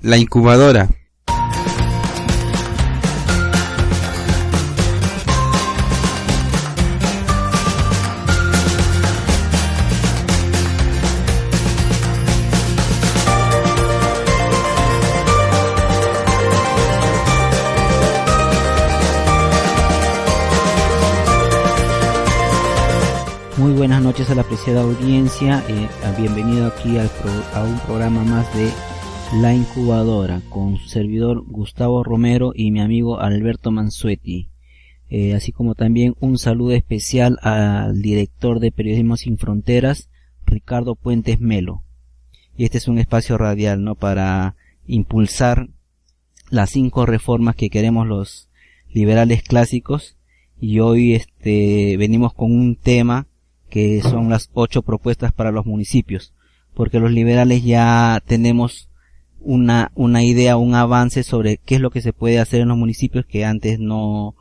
La Incubadora. Muy buenas noches a la apreciada audiencia, bienvenido aquí a un programa más de La Incubadora con su servidor Gustavo Romero y mi amigo Alberto Mansuetti, así como también un saludo especial al director de Periodismo Sin Fronteras, Ricardo Puentes Melo. Y este es un espacio radial, ¿no?, para impulsar las 5 reformas que queremos los liberales clásicos, y hoy venimos con un tema que son las 8 propuestas para los municipios, porque los liberales ya tenemos una idea, un avance sobre qué es lo que se puede hacer en los municipios que antes no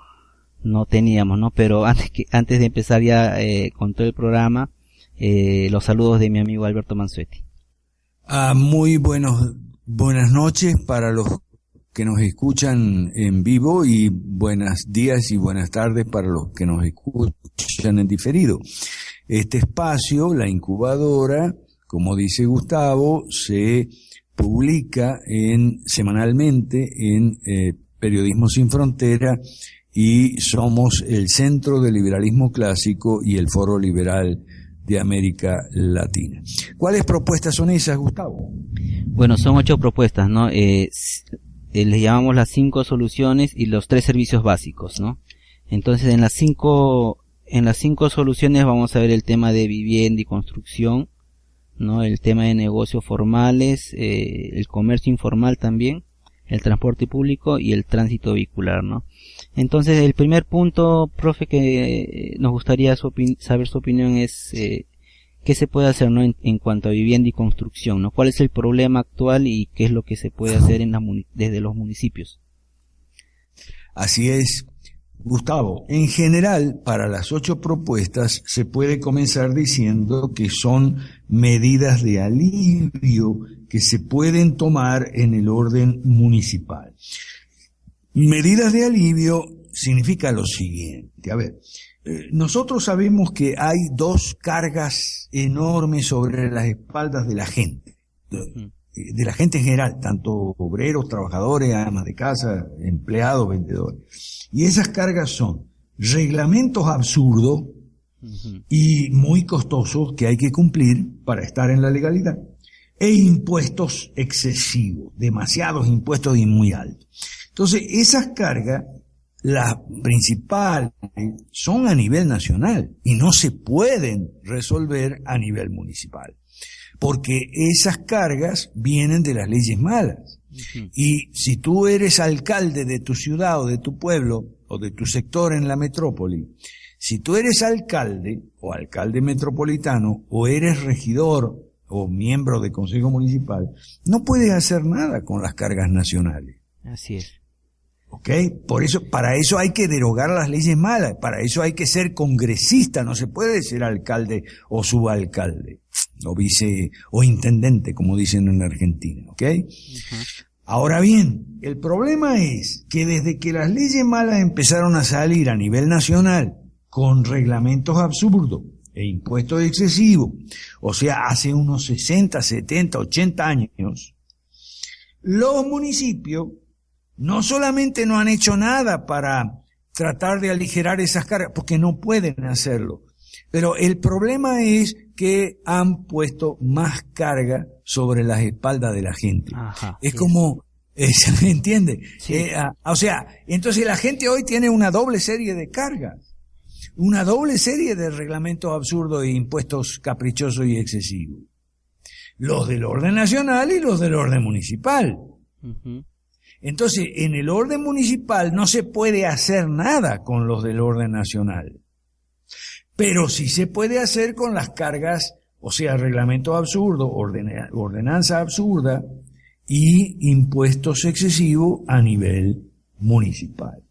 teníamos, ¿no? Pero antes de empezar ya con todo el programa, los saludos de mi amigo Alberto Mansuetti. Muy buenas noches para los que nos escuchan en vivo y buenos días y buenas tardes para los que nos escuchan en diferido. Este espacio, La Incubadora, como dice Gustavo, se publica semanalmente en Periodismo Sin Frontera y somos el Centro de Liberalismo Clásico y el Foro Liberal de América Latina. ¿Cuáles propuestas son esas, Gustavo? Bueno, son 8 propuestas, ¿no? Les llamamos las 5 soluciones y los 3 servicios básicos, ¿no? Entonces en las 5 soluciones vamos a ver el tema de vivienda y construcción, ¿no? El tema de negocios formales, el comercio informal también, el transporte público y el tránsito vehicular, ¿no? Entonces el primer punto, profe, que nos gustaría saber su opinión es qué se puede hacer, ¿no?, en cuanto a vivienda y construcción, ¿no? ¿Cuál es el problema actual y qué es lo que se puede hacer desde los municipios? Así es, Gustavo. En general, para las 8 propuestas se puede comenzar diciendo que son medidas de alivio que se pueden tomar en el orden municipal. Medidas de alivio significa lo siguiente. A ver, nosotros sabemos que hay 2 cargas enormes sobre las espaldas de la gente, de la gente en general, tanto obreros, trabajadores, amas de casa, empleados, vendedores. Y esas cargas son reglamentos absurdos y muy costosos que hay que cumplir para estar en la legalidad, e impuestos excesivos, demasiados impuestos y muy altos. Entonces, esas cargas, las principales, son a nivel nacional y no se pueden resolver a nivel municipal, porque esas cargas vienen de las leyes malas. Y si tú eres alcalde de tu ciudad o de tu pueblo o de tu sector en la metrópoli, si tú eres alcalde o alcalde metropolitano o eres regidor o miembro de consejo municipal, no puedes hacer nada con las cargas nacionales. Así es. ¿Ok? Por eso, para eso hay que derogar las leyes malas, para eso hay que ser congresista, no se puede ser alcalde o subalcalde, o vice, o intendente, como dicen en Argentina, ¿ok? Ahora bien, el problema es que desde que las leyes malas empezaron a salir a nivel nacional, con reglamentos absurdos e impuestos excesivos, o sea, hace unos 60, 70, 80 años, los municipios no solamente no han hecho nada para tratar de aligerar esas cargas, porque no pueden hacerlo, pero el problema es que han puesto más carga sobre las espaldas de la gente. Ajá, es como, ¿me entiende? Sí. O sea, entonces la gente hoy tiene una doble serie de cargas, una doble serie de reglamentos absurdos e impuestos caprichosos y excesivos. Los del orden nacional y los del orden municipal. Entonces, en el orden municipal no se puede hacer nada con los del orden nacional, pero sí se puede hacer con las cargas, o sea, reglamentos absurdos, ordenanza absurda y impuestos excesivos a nivel municipal.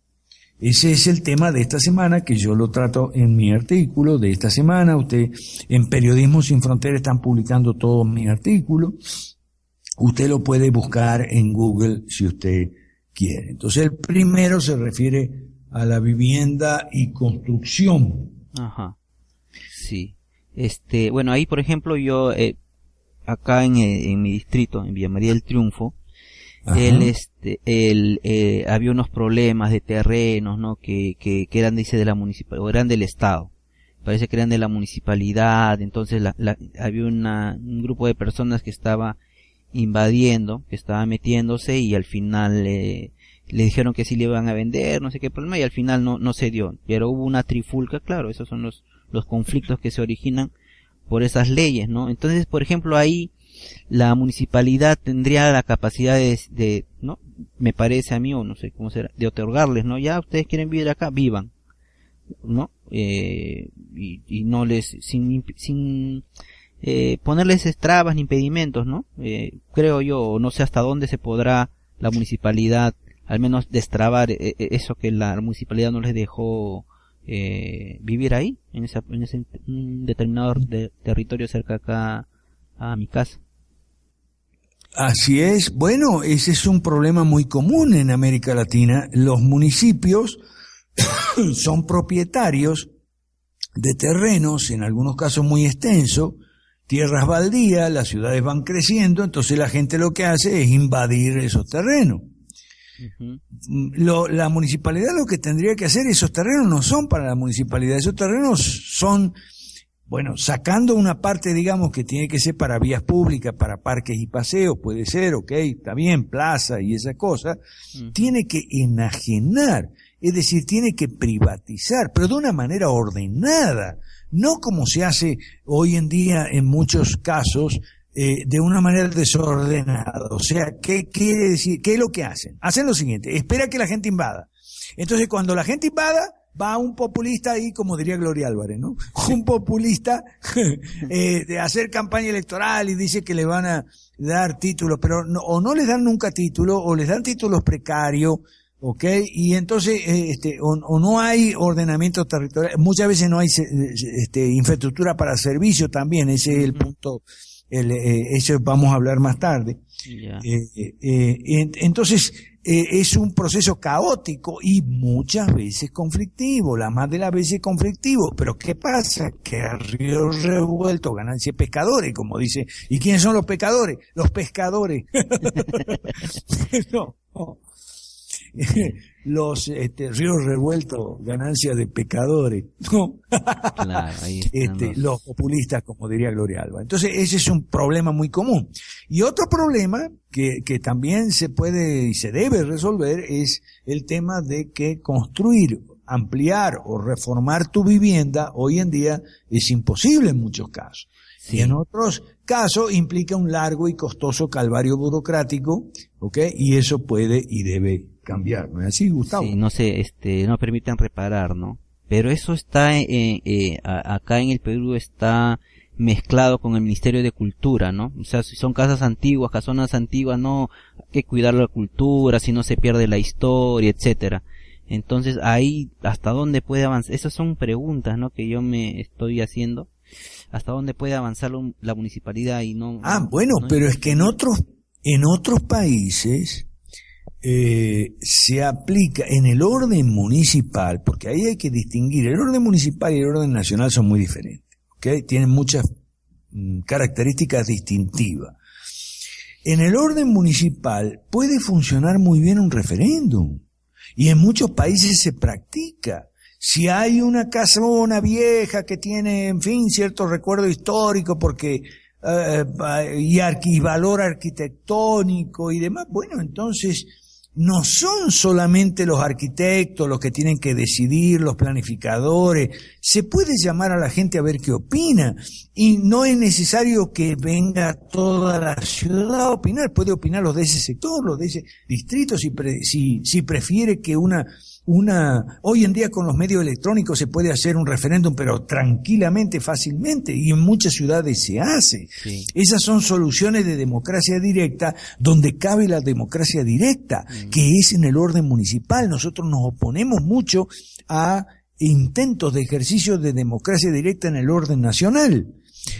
Ese es el tema de esta semana, que yo lo trato en mi artículo de esta semana. Usted en Periodismo Sin Fronteras están publicando todos mis artículos. usted lo puede buscar en Google si usted quiere. Entonces el primero se refiere a la vivienda y construcción. Ajá. Sí. Bueno, ahí por ejemplo yo, acá en mi distrito, en Villa María del Triunfo, había unos problemas de terrenos, ¿no? Que eran, dice, de la municipalidad, o eran del Estado. Parece que eran de la municipalidad, entonces había un grupo de personas que estaba invadiendo, que estaba metiéndose, y al final le dijeron que sí le iban a vender, no sé qué problema, y al final no se dio. Pero hubo una trifulca, claro, esos son los conflictos que se originan por esas leyes, ¿no? Entonces, por ejemplo, ahí la municipalidad tendría la capacidad de ¿no? Me parece a mí, o no sé cómo será, de otorgarles, ¿no? Ya ustedes quieren vivir acá, vivan, ¿no? Y no les, sin ponerles trabas ni impedimentos, ¿no? Creo yo, no sé hasta dónde se podrá la municipalidad al menos destrabar eso que la municipalidad no les dejó vivir ahí, en ese determinado territorio cerca acá a mi casa. Así es. Bueno, ese es un problema muy común en América Latina. Los municipios son propietarios de terrenos, en algunos casos muy extensos, tierras baldías, las ciudades van creciendo, entonces la gente lo que hace es invadir esos terrenos. La municipalidad lo que tendría que hacer, esos terrenos no son para la municipalidad, esos terrenos son, bueno, sacando una parte, digamos, que tiene que ser para vías públicas, para parques y paseos, puede ser, ok, está bien, plaza y esa cosa, tiene que enajenar, es decir, tiene que privatizar, pero de una manera ordenada, no como se hace hoy en día en muchos casos, de una manera desordenada. O sea, ¿qué quiere decir? ¿Qué es lo que hacen? Hacen lo siguiente, espera que la gente invada. Entonces, cuando la gente invada, va un populista ahí, como diría Gloria Álvarez, ¿no? Un populista de hacer campaña electoral y dice que le van a dar títulos, pero no, o no les dan nunca títulos, o les dan títulos precarios, ¿ok? Y entonces, o no hay ordenamiento territorial, muchas veces no hay infraestructura para servicio también, ese es el punto. Eso vamos a hablar más tarde. Yeah. Entonces, es un proceso caótico y muchas veces conflictivo, la más de las veces conflictivo. Pero ¿qué pasa? Que a río revuelto ganancia pescadores, como dice. ¿Y quiénes son los pescadores? Los pescadores. No. Los ríos revueltos, ganancia de pecadores, ¿no? Claro, ahí están los populistas, como diría Gloria Alba. Entonces, ese es un problema muy común. Y otro problema que también se puede y se debe resolver es el tema de que construir, ampliar o reformar tu vivienda hoy en día es imposible en muchos casos. Sí. Y en otros casos implica un largo y costoso calvario burocrático, ¿ok? Y eso puede y debe cambiar, ¿no es así, Gustavo? Sí, no permiten reparar, ¿no? Pero eso está, acá en el Perú está mezclado con el Ministerio de Cultura, ¿no? O sea, si son casas antiguas, casonas antiguas, no, hay que cuidar la cultura, si no se pierde la historia, etcétera. Entonces, ahí, ¿hasta dónde puede avanzar? Esas son preguntas, ¿no? Que yo me estoy haciendo. ¿Hasta dónde puede avanzar la municipalidad y no? Bueno, no, pero es que en otros países, se aplica en el orden municipal, porque ahí hay que distinguir, el orden municipal y el orden nacional son muy diferentes, ¿okay? Tienen muchas características distintivas. En el orden municipal puede funcionar muy bien un referéndum, y en muchos países se practica. Si hay una casona vieja que tiene, en fin, cierto recuerdo histórico, porque y valor arquitectónico y demás, bueno, entonces no son solamente los arquitectos los que tienen que decidir, los planificadores. Se puede llamar a la gente a ver qué opina, y no es necesario que venga toda la ciudad a opinar, puede opinar los de ese sector, los de ese distrito, si prefiere que hoy en día con los medios electrónicos se puede hacer un referéndum, pero tranquilamente, fácilmente, y en muchas ciudades se hace. Sí. Esas son soluciones de democracia directa, donde cabe la democracia directa, que es en el orden municipal. Nosotros nos oponemos mucho a intentos de ejercicio de democracia directa en el orden nacional.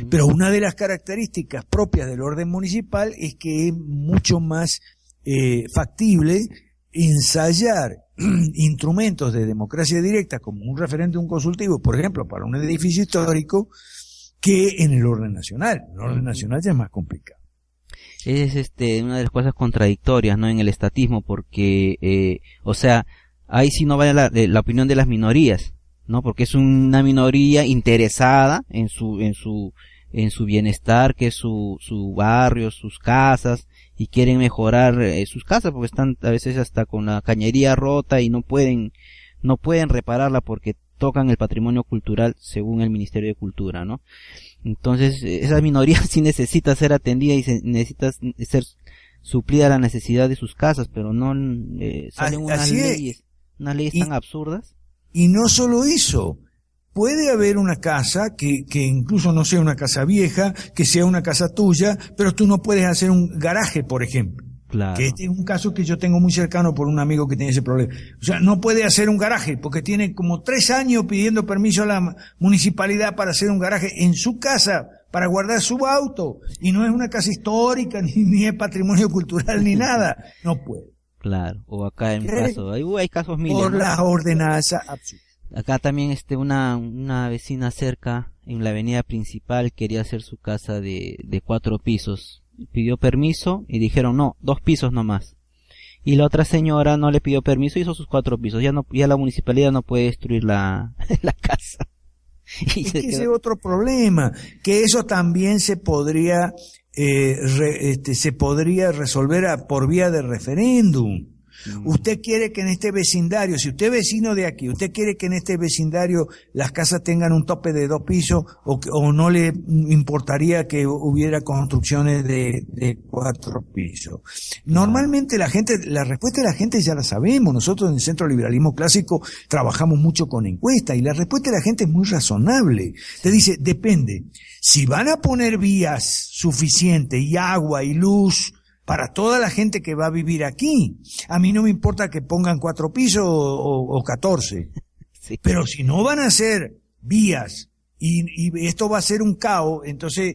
Pero una de las características propias del orden municipal es que es mucho más factible ensayar instrumentos de democracia directa como un referéndum consultivo, por ejemplo, para un edificio histórico, que en el orden nacional. El orden nacional ya es más complicado. Es una de las cosas contradictorias, ¿no? En el estatismo, porque, o sea, ahí sí no vale la opinión de las minorías, ¿no? Porque es una minoría interesada en su bienestar, que es su barrio, sus casas, y quieren mejorar sus casas porque están a veces hasta con la cañería rota y no pueden repararla porque tocan el patrimonio cultural según el Ministerio de Cultura, ¿no? Entonces, esa minoría sí necesita ser atendida y necesita ser suplida la necesidad de sus casas, pero no salen unas leyes tan absurdas. Y no solo eso, puede haber una casa que incluso no sea una casa vieja, que sea una casa tuya, pero tú no puedes hacer un garaje, por ejemplo. Claro. Que este es un caso que yo tengo muy cercano por un amigo que tiene ese problema. O sea, no puede hacer un garaje porque tiene como 3 años pidiendo permiso a la municipalidad para hacer un garaje en su casa para guardar su auto. Y no es una casa histórica, ni es patrimonio cultural, ni nada. No puede. Claro. O acá en mi caso, hay casos miles. Por la ordenanza absurda. Acá también una vecina cerca en la avenida principal quería hacer su casa de 4 pisos. Pidió permiso y dijeron no, 2 pisos nomás. Y la otra señora no le pidió permiso, hizo sus 4 pisos. Ya la municipalidad no puede destruir la casa. Y es que ese es otro problema, que eso también se podría resolver por vía de referéndum. Usted quiere que en este vecindario, si usted es vecino de aquí, usted quiere que en este vecindario las casas tengan un tope de 2 pisos o no le importaría que hubiera construcciones de 4 pisos. Normalmente la respuesta de la gente ya la sabemos. Nosotros en el Centro de Liberalismo Clásico trabajamos mucho con encuestas y la respuesta de la gente es muy razonable. Te dice, depende. Si van a poner vías suficientes y agua y luz para toda la gente que va a vivir aquí, a mí no me importa que pongan 4 pisos o 14. Sí. Pero si no van a hacer vías y esto va a ser un caos, entonces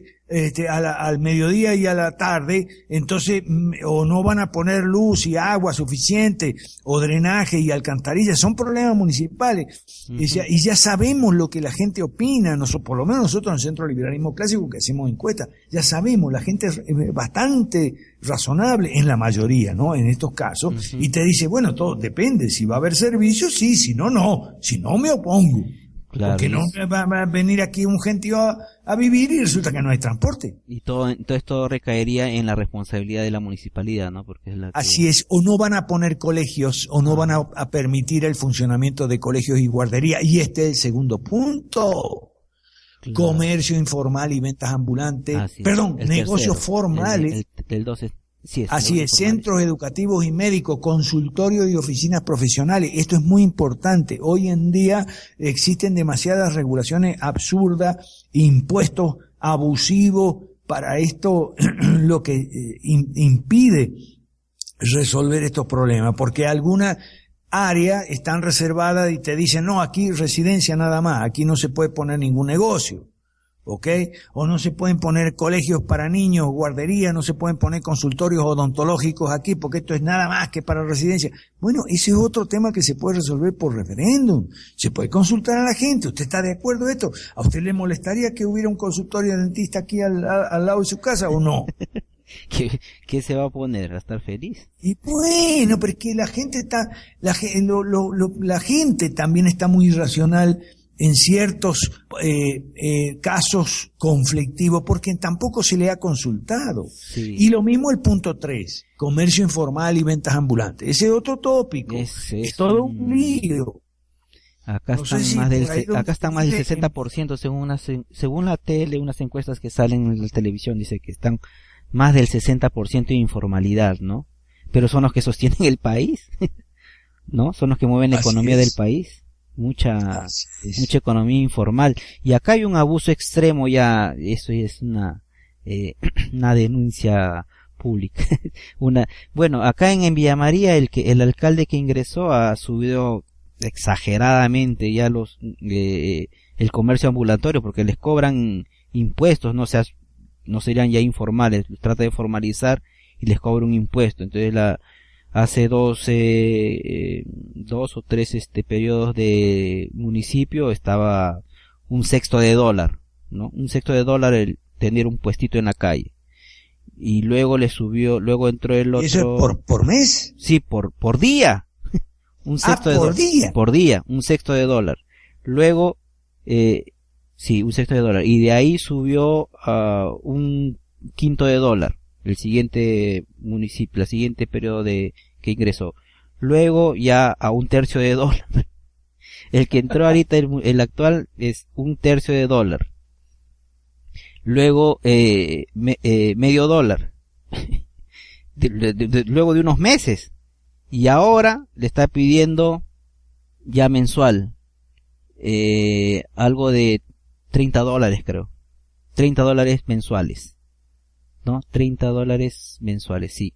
al mediodía y a la tarde, entonces o no van a poner luz y agua suficiente o drenaje y alcantarilla, son problemas municipales. Y ya sabemos lo que la gente opina, por lo menos nosotros en el Centro de Liberalismo Clásico que hacemos encuestas, ya sabemos, la gente es bastante razonable en la mayoría, ¿no? En estos casos, y te dice, bueno, todo depende, si va a haber servicios, sí, si no, no, si no me opongo. Claro, porque no va a venir aquí un gentío a vivir y resulta que no hay transporte. Y entonces todo recaería en la responsabilidad de la municipalidad, ¿no? Porque es la que... Así es, o no van a poner colegios, o no van a permitir el funcionamiento de colegios y guarderías. Y este es el segundo punto. Claro. Comercio informal y ventas ambulantes. Negocios formales. El 12. Sí, así es, centros educativos y médicos, consultorios y oficinas profesionales. Esto es muy importante. Hoy en día existen demasiadas regulaciones absurdas, impuestos abusivos para esto, lo que impide resolver estos problemas, porque algunas áreas están reservadas y te dicen, no, aquí residencia nada más, aquí no se puede poner ningún negocio. ¿Ok? O no se pueden poner colegios para niños, guarderías, no se pueden poner consultorios odontológicos aquí, porque esto es nada más que para residencia. Bueno, ese es otro tema que se puede resolver por referéndum. Se puede consultar a la gente. ¿Usted está de acuerdo en esto? ¿A usted le molestaría que hubiera un consultorio de dentista aquí al lado de su casa o no? ¿Qué se va a poner? ¿A estar feliz? Y bueno, pero es que la gente también está muy irracional en ciertos casos conflictivos porque tampoco se le ha consultado. Sí. Y lo mismo el punto 3, comercio informal y ventas ambulantes. Ese es otro tópico. Es todo un lío. Acá están más del 60% según la tele, unas encuestas que salen en la televisión dice que están más del 60% de informalidad, ¿no? Pero son los que sostienen el país, ¿no? Son los que mueven la economía del país. Mucha economía informal. Y acá hay un abuso extremo ya, eso es una denuncia pública. Bueno, acá en Villa María el alcalde que ingresó ha subido exageradamente ya el comercio ambulatorio porque les cobran impuestos, no serían ya informales, trata de formalizar y les cobra un impuesto. Entonces hace dos o tres periodos de municipio estaba $0.06, ¿no? $0.06 el tener un puestito en la calle. Y luego le subió, luego entró el otro. ¿Eso es por mes? Sí, por día. $0.06 por día, $0.06. Luego, sí, $0.06. Y de ahí subió a $0.05 el siguiente municipio, el siguiente periodo que ingresó. Luego ya a $0.01. El que entró ahorita, el actual, es $0.01. Luego, $0.50. Luego de unos meses. Y ahora le está pidiendo ya mensual, algo de $30, creo. $30 mensuales. ¿No? $30 mensuales, sí.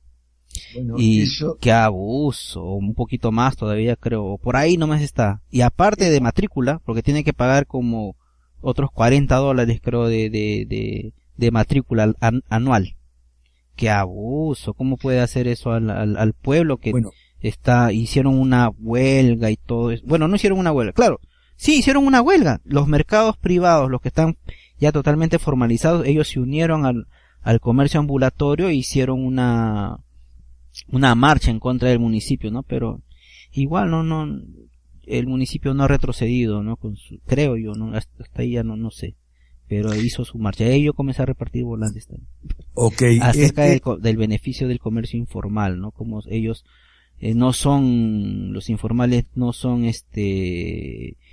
Bueno, y eso... qué abuso, un poquito más todavía creo, por ahí nomás está. Y aparte de matrícula, porque tiene que pagar como otros $40 creo de matrícula anual. Qué abuso, ¿cómo puede hacer eso al pueblo que bueno, hicieron una huelga y todo eso? Bueno, no hicieron una huelga, claro, sí hicieron una huelga. Los mercados privados, los que están ya totalmente formalizados, ellos se unieron al comercio ambulatorio e hicieron una marcha en contra del municipio, ¿no? Pero igual no el municipio no ha retrocedido, ¿no? Creo yo, ¿no? Hasta ahí ya no sé, pero hizo su marcha. Ahí yo comencé a repartir volantes también. Okay, acerca del beneficio del comercio informal, ¿no? Como ellos no son, los informales no son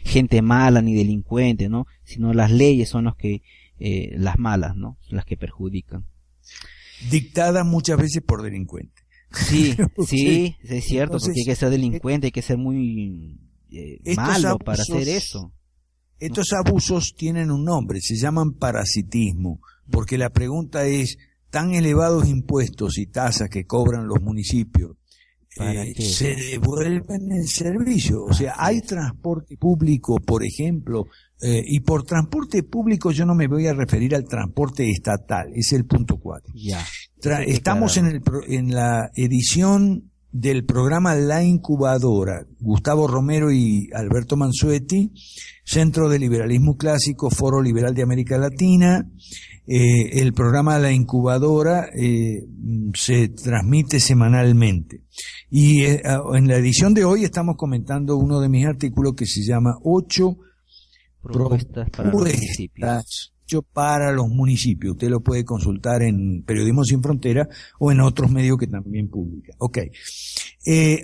gente mala ni delincuente, ¿no? Sino las leyes son las malas, ¿no? Las que perjudican. Dictadas muchas veces por delincuentes. Sí, sí, es cierto. Entonces, porque hay que ser delincuente, hay que ser muy malo abusos, para hacer eso. Estos abusos tienen un nombre, se llaman parasitismo, porque la pregunta es, tan elevados impuestos y tasas que cobran los municipios, se devuelven el servicio. O sea, hay transporte público, por ejemplo, y por transporte público yo no me voy a referir al transporte estatal, es el punto 4. Ya. Estamos en la edición del programa La Incubadora, Gustavo Romero y Alberto Mansuetti, Centro de Liberalismo Clásico, Foro Liberal de América Latina. El programa La Incubadora se transmite semanalmente. Y en la edición de hoy estamos comentando uno de mis artículos que se llama 8 propuestas para los municipios. Para los municipios. Usted lo puede consultar en Periodismo Sin Frontera o en otros medios que también publica. Okay.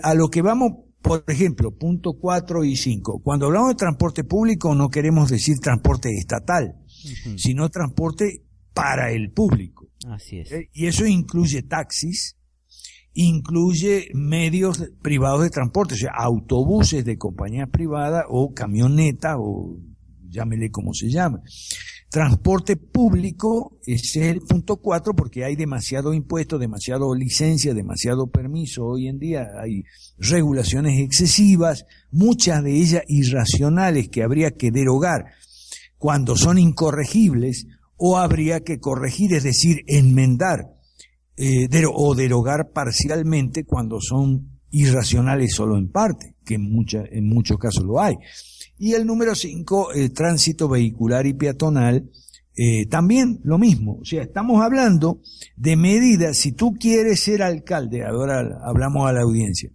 A lo que vamos, por ejemplo, punto 4 y 5. Cuando hablamos de transporte público no queremos decir transporte estatal, sino transporte para el público. Así es. Y eso incluye taxis, incluye medios privados de transporte, o sea, autobuses de compañías privadas o camionetas o llámele como se llame. Transporte público, ese es el punto 4, porque hay demasiado impuesto, demasiado licencia, demasiado permiso. Hoy en día hay regulaciones excesivas, muchas de ellas irracionales que habría que derogar cuando son incorregibles, o habría que corregir, es decir, enmendar, o derogar parcialmente cuando son irracionales solo en parte, que en muchos casos lo hay. Y el número 5, tránsito vehicular y peatonal, también lo mismo. O sea, estamos hablando de medidas. Si tú quieres ser alcalde, ahora hablamos a la audiencia,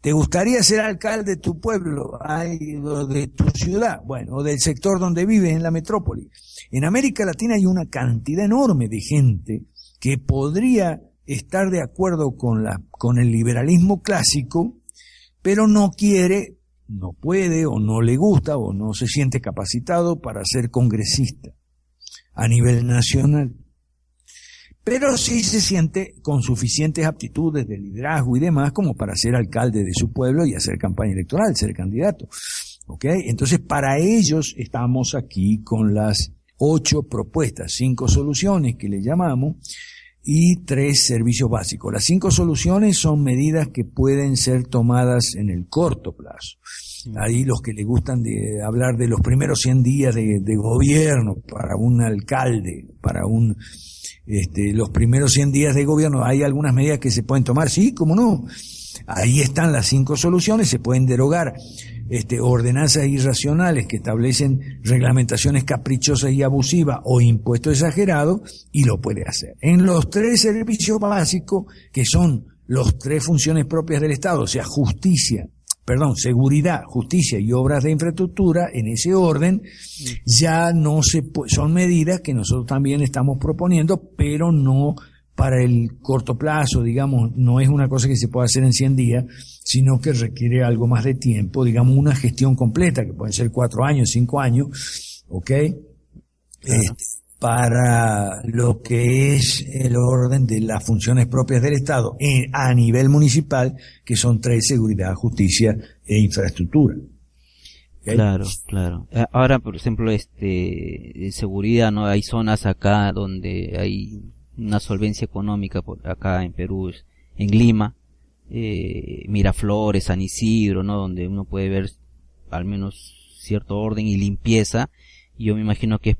¿te gustaría ser alcalde de tu pueblo, o de tu ciudad? Bueno, o del sector donde vives en la metrópoli. En América Latina hay una cantidad enorme de gente que podría estar de acuerdo con el liberalismo clásico, pero no quiere, no puede, o no le gusta, o no se siente capacitado para ser congresista a nivel nacional. Pero sí se siente con suficientes aptitudes de liderazgo y demás como para ser alcalde de su pueblo y hacer campaña electoral, ser candidato. ¿Ok? Entonces, para ellos estamos aquí con las 8 propuestas, 5 soluciones que le llamamos, y 3 servicios básicos. Las 5 soluciones son medidas que pueden ser tomadas en el corto plazo. Ahí los que les gustan de hablar de los primeros 100 días de gobierno para un alcalde, para los primeros 100 días de gobierno, hay algunas medidas que se pueden tomar, sí, cómo no. Ahí están las 5 soluciones, se pueden derogar ordenanzas irracionales que establecen reglamentaciones caprichosas y abusivas o impuestos exagerados, y lo puede hacer. En los 3 servicios básicos, que son las 3 funciones propias del Estado, o sea, seguridad, justicia y obras de infraestructura, en ese orden, ya no son medidas que nosotros también estamos proponiendo, pero no para el corto plazo, digamos, no es una cosa que se pueda hacer en 100 días, sino que requiere algo más de tiempo, digamos, una gestión completa, que pueden ser 4 años, 5 años, ¿ok? Para lo que es el orden de las funciones propias del Estado a nivel municipal, que son 3: seguridad, justicia e infraestructura. ¿Okay? Claro. Ahora, por ejemplo, seguridad, ¿no? Hay zonas acá donde hay una solvencia económica, acá en Perú, en Lima, Miraflores, San Isidro, ¿no? Donde uno puede ver al menos cierto orden y limpieza. Y yo me imagino que es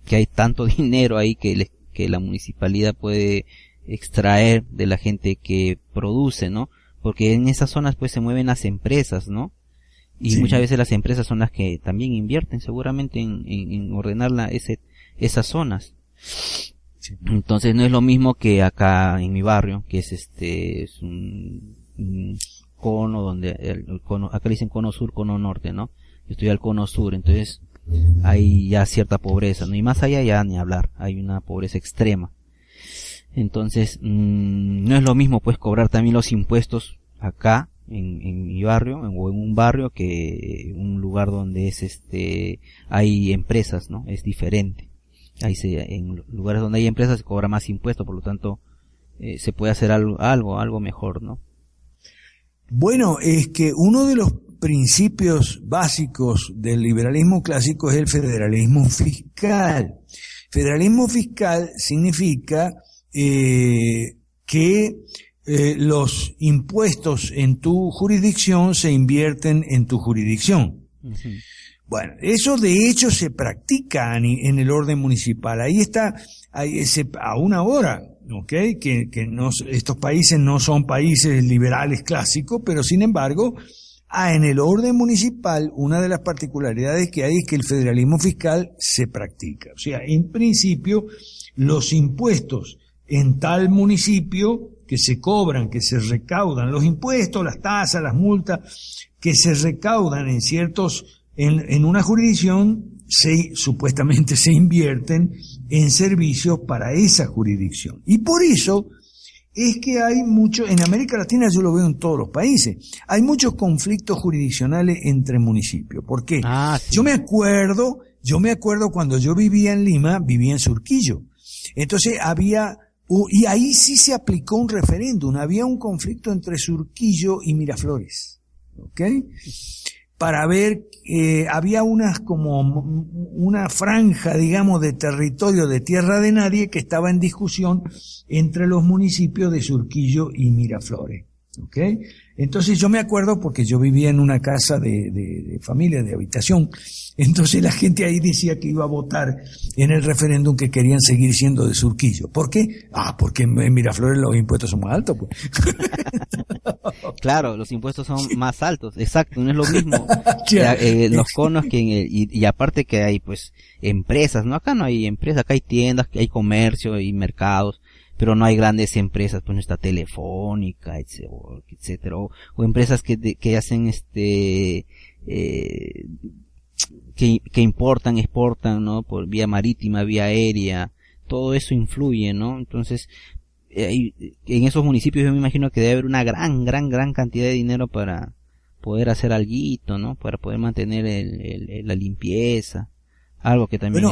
que hay tanto dinero ahí que la municipalidad puede extraer de la gente que produce, ¿no? Porque en esas zonas pues se mueven las empresas, ¿no? Y sí, muchas veces las empresas son las que también invierten seguramente en ordenar esas zonas. Sí. Entonces no es lo mismo que acá en mi barrio, que es un cono donde el cono, acá le dicen cono sur, cono norte, ¿no? Yo estoy al cono sur, entonces hay ya cierta pobreza, ¿no? Y más allá ya ni hablar, hay una pobreza extrema. Entonces, no es lo mismo pues cobrar también los impuestos acá en mi barrio o en un barrio que un lugar donde hay empresas, ¿no? Es diferente. En lugares donde hay empresas se cobra más impuestos, por lo tanto se puede hacer algo mejor, ¿no? Bueno, es que uno de los principios básicos del liberalismo clásico es el federalismo fiscal. Federalismo fiscal significa que los impuestos en tu jurisdicción se invierten en tu jurisdicción. Uh-huh. Bueno, eso de hecho se practica en el orden municipal. Ahí está, aún ahora, ¿ok? Que estos países no son países liberales clásicos, pero sin embargo, en el orden municipal, una de las particularidades que hay es que el federalismo fiscal se practica. O sea, en principio, los impuestos en tal municipio que se cobran, que se recaudan, los impuestos, las tasas, las multas, que se recaudan en una jurisdicción, supuestamente se invierten en servicios para esa jurisdicción. Y por eso es que hay en América Latina, yo lo veo en todos los países, hay muchos conflictos jurisdiccionales entre municipios. ¿Por qué? Sí. Yo me acuerdo cuando yo vivía en Lima, vivía en Surquillo. Entonces y ahí sí se aplicó un referéndum, había un conflicto entre Surquillo y Miraflores. ¿Ok? Para ver, había una franja, digamos, de territorio de tierra de nadie que estaba en discusión entre los municipios de Surquillo y Miraflores. ¿Ok? Entonces yo me acuerdo porque yo vivía en una casa de familia, de habitación. Entonces la gente ahí decía que iba a votar en el referéndum que querían seguir siendo de Surquillo. ¿Por qué? Porque en Miraflores los impuestos son más altos, pues. Claro, los impuestos son más altos, exacto, no es lo mismo. Los conos y aparte que hay pues empresas, ¿no? Acá no hay empresas, acá hay tiendas, hay comercio y mercados, pero no hay grandes empresas, pues no está Telefónica, etcétera, o empresas que hacen que importan, exportan, ¿no? Por vía marítima, vía aérea, todo eso influye, ¿no? Entonces, en esos municipios yo me imagino que debe haber una gran cantidad de dinero para poder hacer alguito, ¿no? Para poder mantener la limpieza, algo que también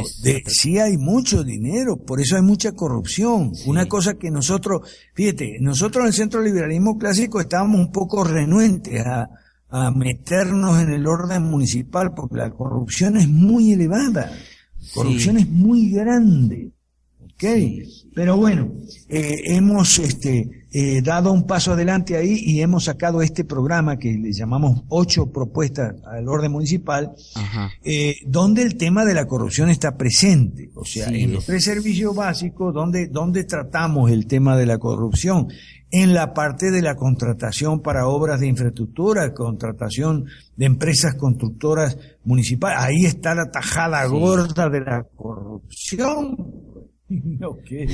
sí hay mucho dinero, por eso hay mucha corrupción. Sí. Una cosa que nosotros en el Centro del Liberalismo Clásico estábamos un poco renuentes a meternos en el orden municipal porque la corrupción es muy elevada, corrupción es muy grande. ¿Okay? Sí. Pero bueno, hemos dado un paso adelante ahí y hemos sacado este programa que le llamamos 8 propuestas al orden municipal, donde el tema de la corrupción está presente. O sea, en los 3 servicios básicos, donde tratamos el tema de la corrupción. En la parte de la contratación para obras de infraestructura, contratación de empresas constructoras municipales, ahí está la tajada gorda de la corrupción. Okay.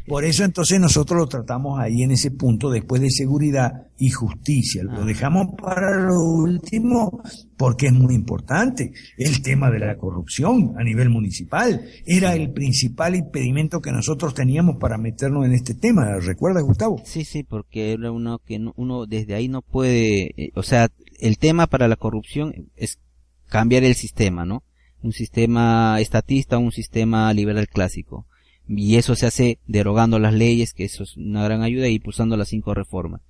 Por eso entonces nosotros lo tratamos ahí en ese punto, después de seguridad y justicia. Lo dejamos para lo último porque es muy importante. El tema de la corrupción a nivel municipal era el principal impedimento que nosotros teníamos para meternos en este tema. ¿Recuerdas, Gustavo? Sí, porque era uno que uno desde ahí no puede, o sea, el tema para la corrupción es cambiar el sistema, ¿no? Un sistema estatista, un sistema liberal clásico. Y eso se hace derogando las leyes, que eso es una gran ayuda, y impulsando las 5 reformas.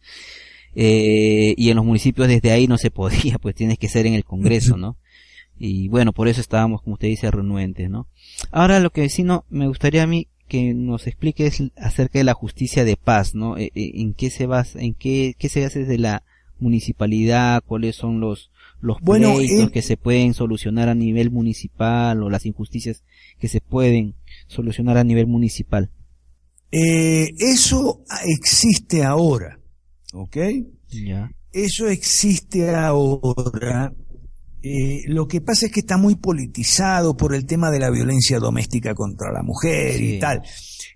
Y en los municipios desde ahí no se podía, pues tienes que ser en el Congreso, ¿no? Y bueno, por eso estábamos, como usted dice, renuentes, ¿no? Ahora lo que sí me gustaría a mí que nos expliques acerca de la justicia de paz, ¿no? ¿En qué se basa, qué se hace desde la municipalidad? ¿Cuáles son los pleitos que se pueden solucionar a nivel municipal, o las injusticias que se pueden solucionar a nivel municipal? Eso existe ahora, ¿ok? Ya. Eso existe ahora. Lo que pasa es que está muy politizado por el tema de la violencia doméstica contra la mujer y tal.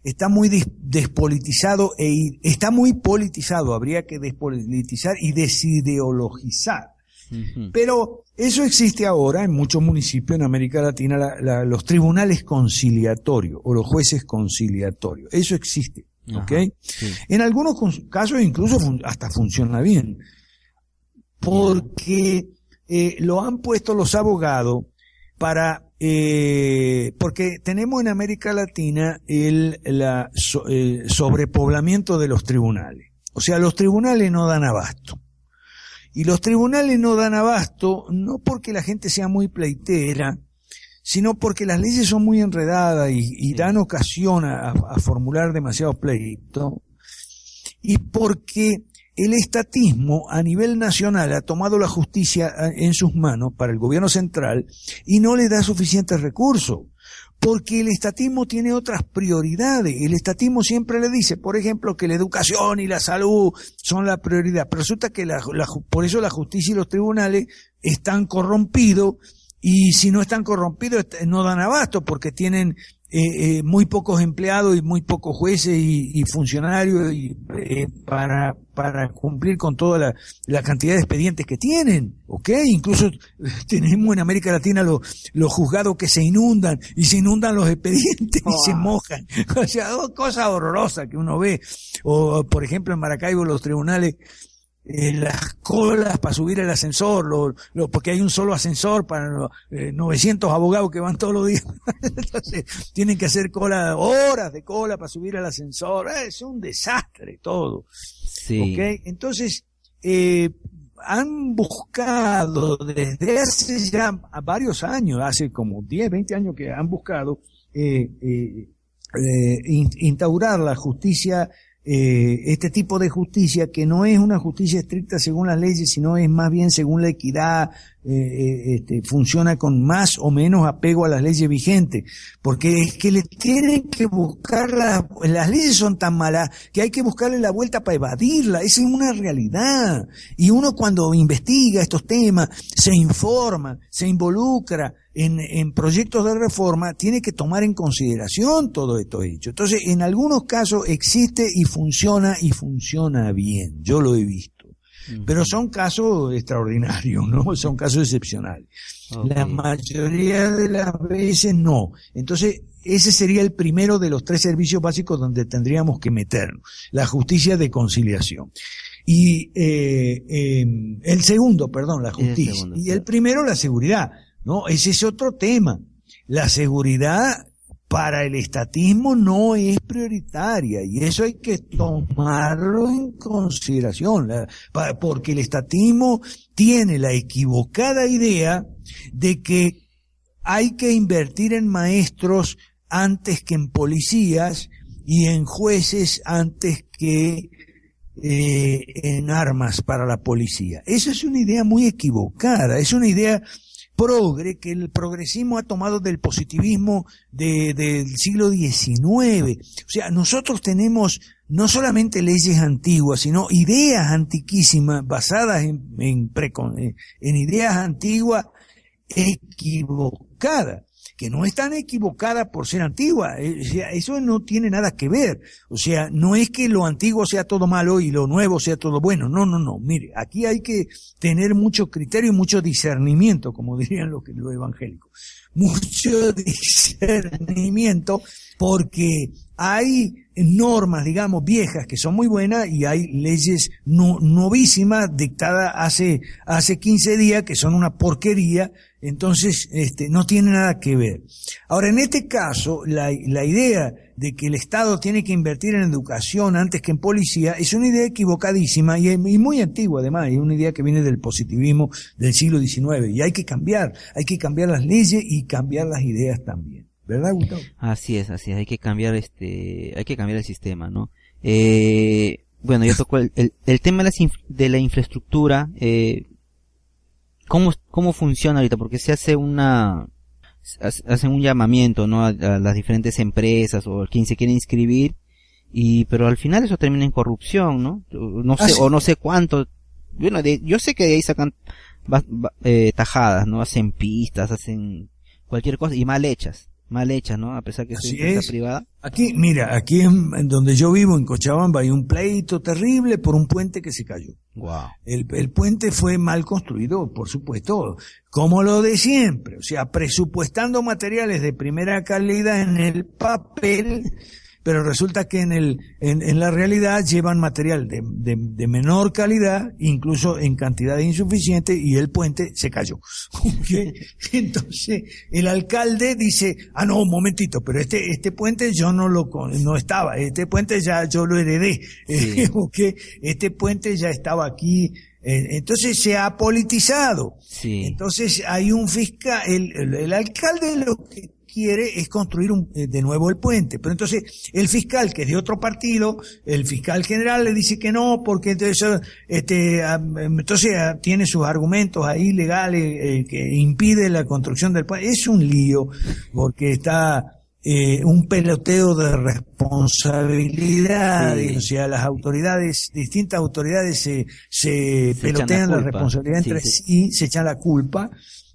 Está muy despolitizado está muy politizado. Habría que despolitizar y desideologizar. Pero eso existe ahora en muchos municipios en América Latina, los tribunales conciliatorios o los jueces conciliatorios. Eso existe, ¿ok? Sí. En algunos casos incluso hasta funciona bien, porque lo han puesto los abogados porque tenemos en América Latina el sobrepoblamiento de los tribunales. O sea, los tribunales no dan abasto. Y los tribunales no dan abasto no porque la gente sea muy pleitera, sino porque las leyes son muy enredadas y dan ocasión a formular demasiados pleitos, y porque el estatismo a nivel nacional ha tomado la justicia en sus manos para el gobierno central y no le da suficientes recursos. Porque el estatismo tiene otras prioridades. El estatismo siempre le dice, por ejemplo, que la educación y la salud son la prioridad. Pero resulta que por eso la justicia y los tribunales están corrompidos, y si no están corrompidos no dan abasto, porque tienen muy pocos empleados y muy pocos jueces y funcionarios para cumplir con toda la cantidad de expedientes que tienen, ¿ok? Incluso tenemos en América Latina los juzgados que se inundan los expedientes y se mojan. O sea, cosas horrorosas que uno ve. O, por ejemplo, en Maracaibo los tribunales, las colas para subir el ascensor, porque hay un solo ascensor para 900 abogados que van todos los días. Entonces tienen que hacer horas de cola para subir al ascensor. Es un desastre todo. Sí. ¿Okay? Entonces han buscado desde hace ya varios años, hace como 10, 20 años que han buscado instaurar la justicia, este tipo de justicia, que no es una justicia estricta según las leyes, sino es más bien según la equidad, funciona con más o menos apego a las leyes vigentes, porque es que le tienen que buscar las leyes son tan malas que hay que buscarle la vuelta para evadirla. Esa es una realidad, y uno cuando investiga estos temas, se informa, se involucra en proyectos de reforma, tiene que tomar en consideración todo esto hecho. Entonces, en algunos casos existe y funciona bien, yo lo he visto. Pero son casos extraordinarios, ¿no? Son casos excepcionales. Okay. La mayoría de las veces no. Entonces, ese sería el primero de los 3 servicios básicos donde tendríamos que meternos. La justicia de conciliación. Y el segundo, la justicia. Y el primero, la seguridad. No, ese es otro tema. La seguridad para el estatismo no es prioritaria, y eso hay que tomarlo en consideración, porque el estatismo tiene la equivocada idea de que hay que invertir en maestros antes que en policías y en jueces antes que en armas para la policía. Esa es una idea muy equivocada, es una idea progre que el progresismo ha tomado del positivismo del siglo XIX. O sea, nosotros tenemos no solamente leyes antiguas, sino ideas antiquísimas basadas en ideas antiguas equivocadas, que no es tan equivocada por ser antigua. O sea, eso no tiene nada que ver. O sea, no es que lo antiguo sea todo malo y lo nuevo sea todo bueno. No. Mire, aquí hay que tener mucho criterio y mucho discernimiento, como dirían los evangélicos. Mucho discernimiento, porque hay normas, digamos, viejas que son muy buenas y hay leyes novísimas dictadas hace 15 días que son una porquería. Entonces, no tiene nada que ver. Ahora, en este caso, la idea de que el Estado tiene que invertir en educación antes que en policía es una idea equivocadísima y muy antigua, además, es una idea que viene del positivismo del siglo XIX, y hay que cambiar las leyes y cambiar las ideas también. ¿Verdad, Gustavo? Así es, hay que cambiar el sistema, ¿no? Bueno, yo toco el tema de la infraestructura, ¿cómo funciona ahorita? Porque se hace hacen un llamamiento, ¿no? A las diferentes empresas o quien se quiere inscribir, pero al final eso termina en corrupción, ¿no? No sé, o no sé cuánto. Bueno, yo sé que de ahí sacan tajadas, ¿no? Hacen pistas, hacen cualquier cosa y mal hechas, ¿no? A pesar que es empresa privada. Aquí, mira, aquí en donde yo vivo, en Cochabamba, hay un pleito terrible por un puente que se cayó. Wow. El puente fue mal construido, por supuesto, como lo de siempre. O sea, presupuestando materiales de primera calidad en el papel, pero resulta que en la realidad llevan material de menor calidad, incluso en cantidades insuficientes, y el puente se cayó. ¿Okay? Entonces, el alcalde dice, no, un momentito, pero este puente yo no estaba, este puente ya yo lo heredé, sí. ¿Okay? Este puente ya estaba aquí. Entonces se ha politizado. Sí. Entonces hay un fiscal, el alcalde lo que quiere es construir de nuevo el puente, pero entonces el fiscal, que es de otro partido, el fiscal general le dice que no, porque entonces tiene sus argumentos ahí legales que impide la construcción del puente. Es un lío, porque está un peloteo de responsabilidades, sí. O sea, distintas autoridades se pelotean la responsabilidad entre sí, se echan la culpa.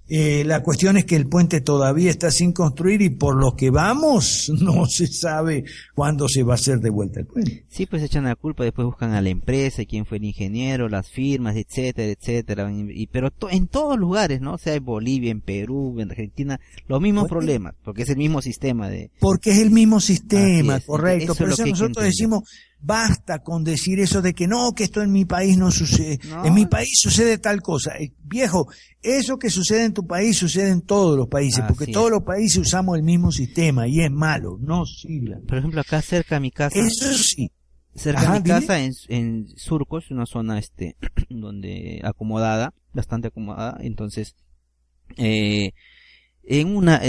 La cuestión es que el puente todavía está sin construir y por lo que vamos no se sabe cuándo se va a hacer de vuelta el puente. Sí, pues echan la culpa, después buscan a la empresa, quién fue el ingeniero, las firmas, etcétera, pero en todos lugares, ¿no? O sea, en Bolivia, en Perú, en Argentina, los mismos problemas, porque es el mismo sistema Porque es el mismo sistema, correcto. Por eso que nosotros decimos, basta con decir eso de que no, que esto en mi país no sucede. No. En mi país sucede tal cosa. Viejo, eso que sucede en tu país sucede en todos los países, porque todos los países usamos el mismo sistema y es malo, no sirve. Por ejemplo, acá cerca de mi casa. Eso sí. Cerca de mi casa, en Surcos, una zona donde bastante acomodada, entonces en una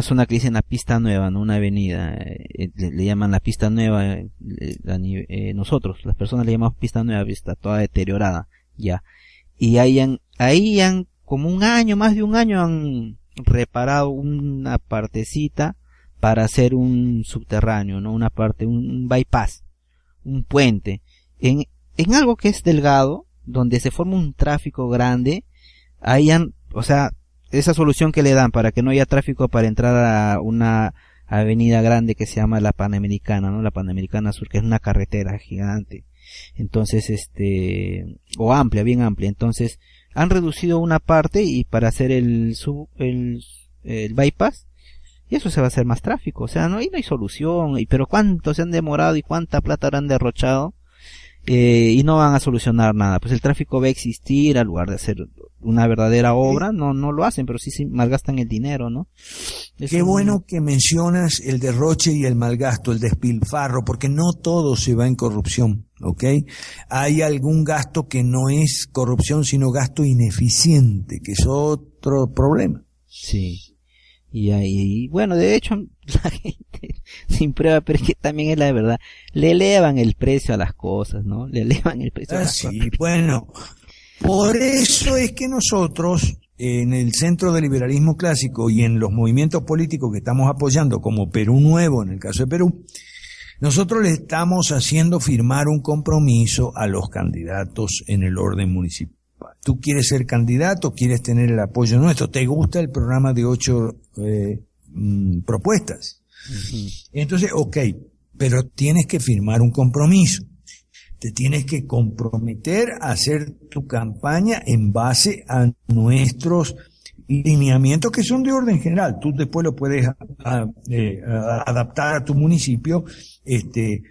zona que dicen la pista nueva, ¿no? Una avenida, le llaman la pista nueva, nosotros, las personas le llamamos pista nueva, está toda deteriorada, ya. Y ahí han como más de un año han reparado una partecita para hacer un subterráneo, ¿no? Una parte, un bypass, un puente, en algo que es delgado, donde se forma un tráfico grande, esa solución que le dan para que no haya tráfico para entrar a una avenida grande que se llama la Panamericana, ¿no? La Panamericana Sur, que es una carretera gigante. Entonces, o amplia, bien amplia. Entonces, han reducido una parte y para hacer el bypass, y eso se va a hacer más tráfico. O sea, ahí no hay solución, pero cuánto se han demorado y cuánta plata habrán derrochado, y no van a solucionar nada. Pues el tráfico va a existir, al lugar de hacer una verdadera obra, no lo hacen, pero sí malgastan el dinero, ¿no? Qué bueno que mencionas el derroche y el malgasto, el despilfarro, porque no todo se va en corrupción, ¿ok? Hay algún gasto que no es corrupción, sino gasto ineficiente, que es otro problema. Sí. Y bueno, de hecho La gente sin prueba, pero es que también es la verdad. Le elevan el precio a las cosas, ¿no? Le elevan el precio a las cosas. Sí, bueno, por eso es que nosotros, en el Centro de Liberalismo Clásico y en los movimientos políticos que estamos apoyando, como Perú Nuevo, en el caso de Perú, nosotros le estamos haciendo firmar un compromiso a los candidatos en el orden municipal. Tú quieres ser candidato, quieres tener el apoyo nuestro, te gusta el programa de 8 propuestas. Uh-huh. Entonces, ok, pero tienes que firmar un compromiso. Te tienes que comprometer a hacer tu campaña en base a nuestros lineamientos que son de orden general. Tú después lo puedes adaptar a tu municipio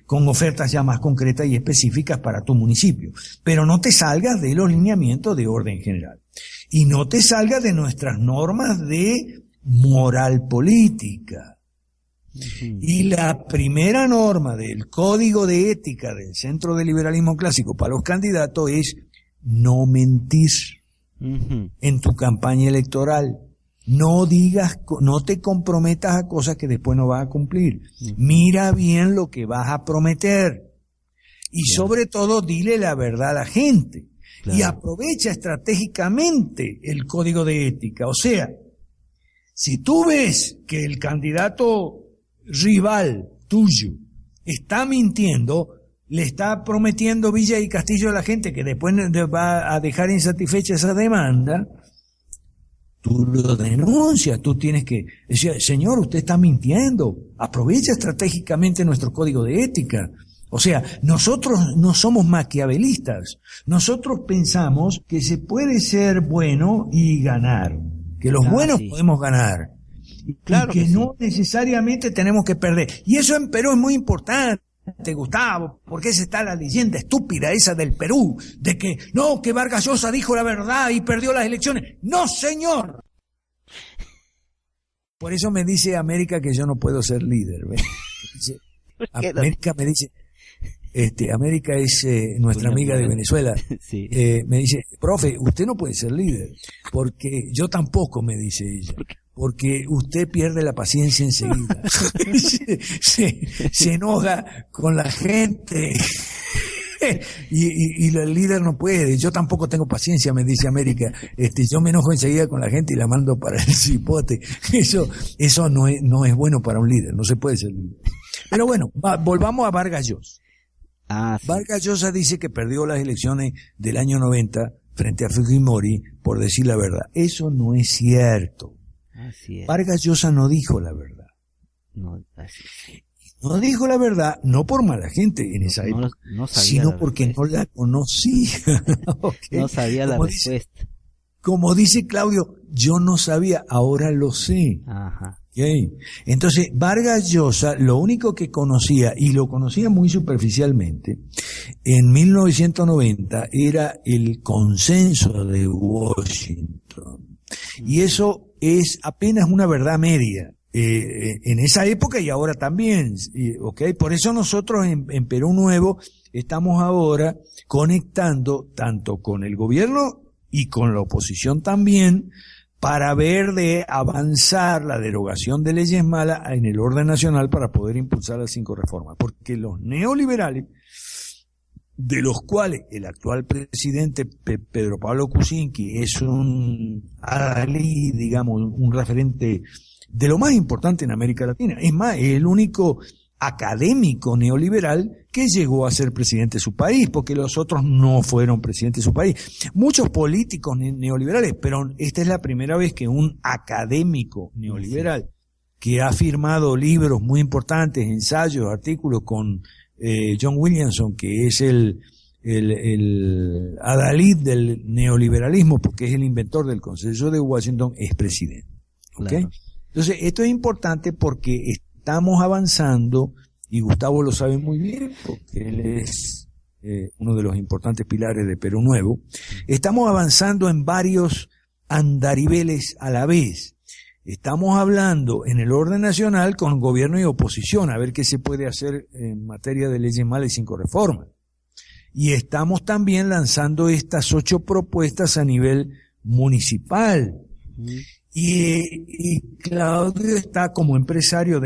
con ofertas ya más concretas y específicas para tu municipio. Pero no te salgas de los lineamientos de orden general. Y no te salgas de nuestras normas de moral política. Uh-huh. Y la primera norma del Código de Ética del Centro de Liberalismo Clásico para los candidatos es no mentir. Uh-huh. En tu campaña electoral. No digas, no te comprometas a cosas que después no vas a cumplir. Uh-huh. Mira bien lo que vas a prometer. Y sobre todo, dile la verdad a la gente. Claro. Y aprovecha estratégicamente el Código de Ética. O sea, si tú ves que el candidato rival tuyo está mintiendo, le está prometiendo Villa y Castillo a la gente que después va a dejar insatisfecha esa demanda, tú lo denuncias, tú tienes que decir, señor, usted está mintiendo, aprovecha estratégicamente nuestro código de ética. O sea, nosotros no somos maquiavelistas, nosotros pensamos que se puede ser bueno y ganar, que los buenos podemos ganar, claro, y que no necesariamente tenemos que perder. Y eso en Perú es muy importante, Gustavo, porque esa está la leyenda estúpida esa del Perú, de que no, que Vargas Llosa dijo la verdad y perdió las elecciones. ¡No, señor! Por eso me dice América que yo no puedo ser líder, ¿ves? América me dice, América es nuestra amiga de Venezuela, sí. Me dice, profe, usted no puede ser líder, porque yo tampoco, me dice ella, porque usted pierde la paciencia enseguida, se enoja con la gente y el líder no puede. Yo tampoco tengo paciencia, me dice América, yo me enojo enseguida con la gente y la mando para el cipote. Eso no es bueno para un líder, no se puede ser líder. Pero bueno, volvamos a Vargas Llosa. Sí. Vargas Llosa dice que perdió las elecciones del año 90 frente a Fujimori por decir la verdad. Eso no es cierto. Así es. Vargas Llosa no dijo la verdad. No, así es. No dijo la verdad, no por mala gente en esa época, sino porque no la conocía. Okay. No sabía la respuesta. Como dice Claudio, yo no sabía, ahora lo sé. Ajá. Okay. Entonces, Vargas Llosa lo único que conocía, y lo conocía muy superficialmente, en 1990 era el consenso de Washington. Y eso es apenas una verdad media. En esa época y ahora también, ¿okay? Por eso nosotros en Perú Nuevo estamos ahora conectando tanto con el gobierno y con la oposición también, para ver de avanzar la derogación de leyes malas en el orden nacional para poder impulsar las 5 reformas. Porque los neoliberales, de los cuales el actual presidente Pedro Pablo Kuczynski es un adalid, digamos, un referente de lo más importante en América Latina. Es más, es el único académico neoliberal que llegó a ser presidente de su país, porque los otros no fueron presidentes de su país. Muchos políticos neoliberales, pero esta es la primera vez que un académico neoliberal que ha firmado libros muy importantes, ensayos, artículos con John Williamson, que es el adalid del neoliberalismo, porque es el inventor del Consenso de Washington, es presidente. ¿Okay? Claro. Entonces, esto es importante porque estamos avanzando, y Gustavo lo sabe muy bien, porque él es uno de los importantes pilares de Perú Nuevo. Estamos avanzando en varios andariveles a la vez. Estamos hablando en el orden nacional con gobierno y oposición, a ver qué se puede hacer en materia de leyes malas y 5 reformas. Y estamos también lanzando estas 8 propuestas a nivel municipal. Y Claudio está como empresario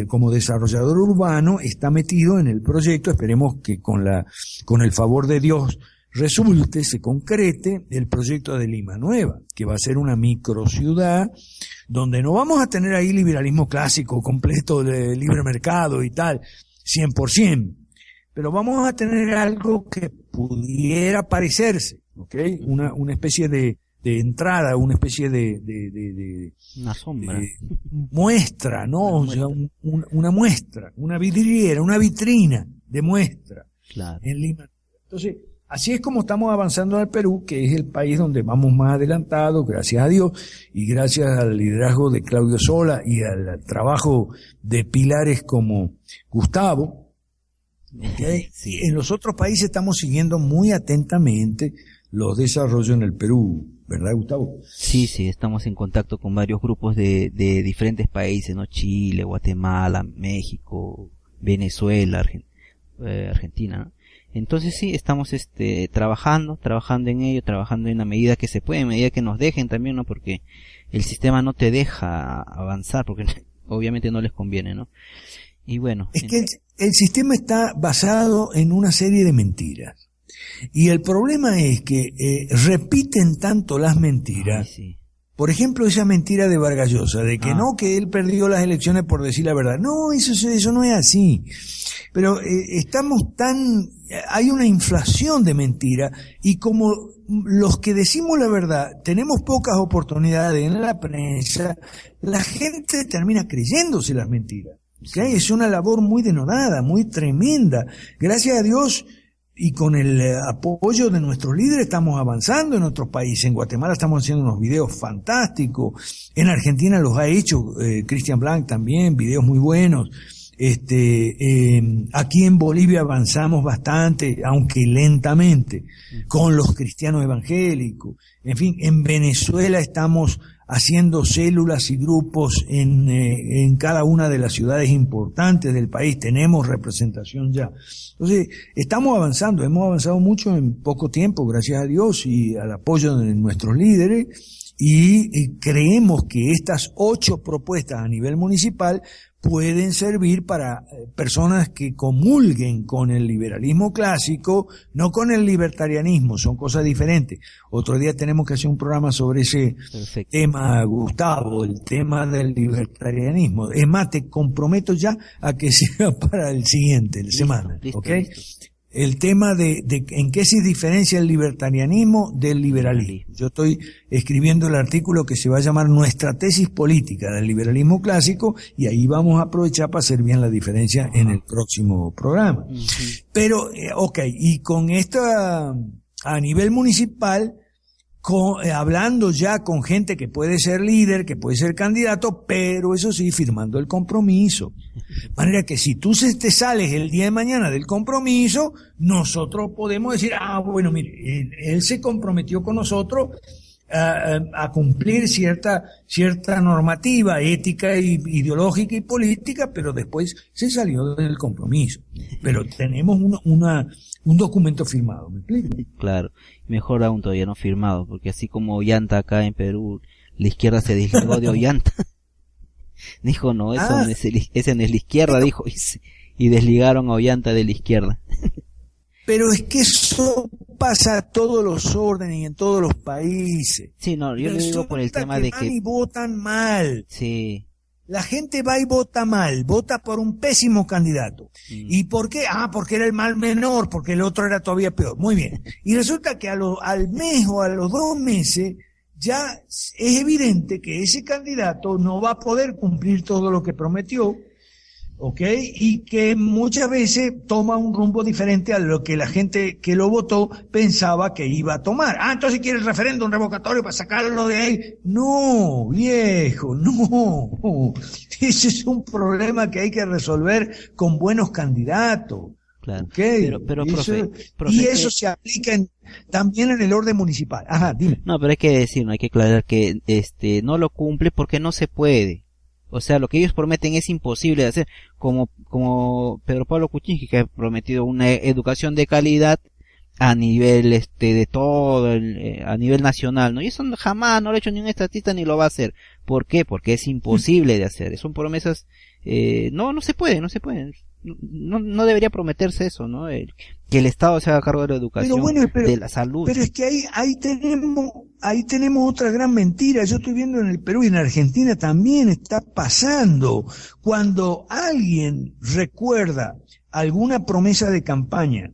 como desarrollador urbano, está metido en el proyecto. Esperemos que con el favor de Dios resulte, se concrete el proyecto de Lima Nueva, que va a ser una microciudad donde no vamos a tener ahí liberalismo clásico completo de libre mercado y tal, 100%, pero vamos a tener algo que pudiera parecerse, ¿ok? Una especie de entrada, una especie de una sombra, muestra, ¿no? O sea, una muestra, una vidriera, una vitrina de muestra, claro, en Lima. Entonces, así es como estamos avanzando al Perú, que es el país donde vamos más adelantados, gracias a Dios, y gracias al liderazgo de Claudio Sola y al trabajo de pilares como Gustavo. ¿Okay? Sí. En los otros países estamos siguiendo muy atentamente los desarrollos en el Perú, ¿verdad, Gustavo? Sí, estamos en contacto con varios grupos de diferentes países, ¿no? Chile, Guatemala, México, Venezuela, Argentina, ¿no? Entonces sí, estamos trabajando en ello, trabajando en la medida que se puede, en medida que nos dejen también, ¿no? Porque el sistema no te deja avanzar, porque obviamente no les conviene, ¿no? Y bueno. Es que el sistema está basado en una serie de mentiras. Y el problema es que repiten tanto las mentiras. Ay, sí. Por ejemplo, esa mentira de Vargas Llosa, de que no, que él perdió las elecciones por decir la verdad. No, eso no es así. Pero hay una inflación de mentira, y como los que decimos la verdad tenemos pocas oportunidades en la prensa, la gente termina creyéndose las mentiras. ¿Okay? Es una labor muy denodada, muy tremenda. Gracias a Dios, y con el apoyo de nuestros líderes estamos avanzando en otros países. En Guatemala estamos haciendo unos videos fantásticos. En Argentina los ha hecho Cristian Blanc también, videos muy buenos. Aquí en Bolivia avanzamos bastante, aunque lentamente, con los cristianos evangélicos. En fin, en Venezuela estamos haciendo células y grupos en cada una de las ciudades importantes del país. Tenemos representación ya. Entonces, estamos avanzando, hemos avanzado mucho en poco tiempo, gracias a Dios y al apoyo de nuestros líderes, y creemos que estas 8 propuestas a nivel municipal pueden servir para personas que comulguen con el liberalismo clásico, no con el libertarianismo, son cosas diferentes. Otro día tenemos que hacer un programa sobre ese tema, Gustavo, el tema del libertarianismo. Es más, te comprometo ya a que sea para el siguiente, la semana, ¿ok? El tema de en qué se diferencia el libertarianismo del liberalismo. Yo estoy escribiendo el artículo que se va a llamar Nuestra tesis política del liberalismo clásico, y ahí vamos a aprovechar para hacer bien la diferencia en el próximo programa. Pero, y con esta, a nivel municipal, hablando ya con gente que puede ser líder, que puede ser candidato, pero eso sí, firmando el compromiso. De manera que si tú te sales el día de mañana del compromiso, nosotros podemos decir, bueno, mire, él se comprometió con nosotros a cumplir cierta normativa ética, ideológica y política, pero después se salió del compromiso. Pero tenemos un documento firmado, ¿me explico? Claro, mejor aún todavía no firmado, porque así como Ollanta acá en Perú, la izquierda se desligó de Ollanta. Dijo, no, ese no es la izquierda, dijo, y desligaron a Ollanta de la izquierda. Pero es que eso pasa a todos los órdenes y en todos los países. Sí, no, yo le digo por el tema de que... y votan mal. Sí. La gente va y vota mal, vota por un pésimo candidato. ¿Y por qué? Porque era el mal menor, porque el otro era todavía peor. Muy bien. Y resulta que al mes o a los 2 meses ya es evidente que ese candidato no va a poder cumplir todo lo que prometió, ¿ok? Y que muchas veces toma un rumbo diferente a lo que la gente que lo votó pensaba que iba a tomar. Entonces quiere el referéndum revocatorio para sacarlo de ahí. No, viejo, no. Ese es un problema que hay que resolver con buenos candidatos. Claro. Okay. Pero profe, y eso se aplica también en el orden municipal. Ajá, dime. No, pero hay que decir, no hay que aclarar que no lo cumple porque no se puede. O sea, lo que ellos prometen es imposible de hacer, como Pedro Pablo Kuczynski, que ha prometido una educación de calidad, a nivel de todo a nivel nacional, ¿no? Y eso jamás no lo ha hecho ni un estatista ni lo va a hacer. ¿Por qué? Porque es imposible de hacer. Son promesas no se puede, no debería prometerse eso, ¿no? Que el Estado se haga cargo de la educación, de la salud. Pero es que ahí tenemos otra gran mentira. Yo estoy viendo en el Perú y en Argentina también está pasando. Cuando alguien recuerda alguna promesa de campaña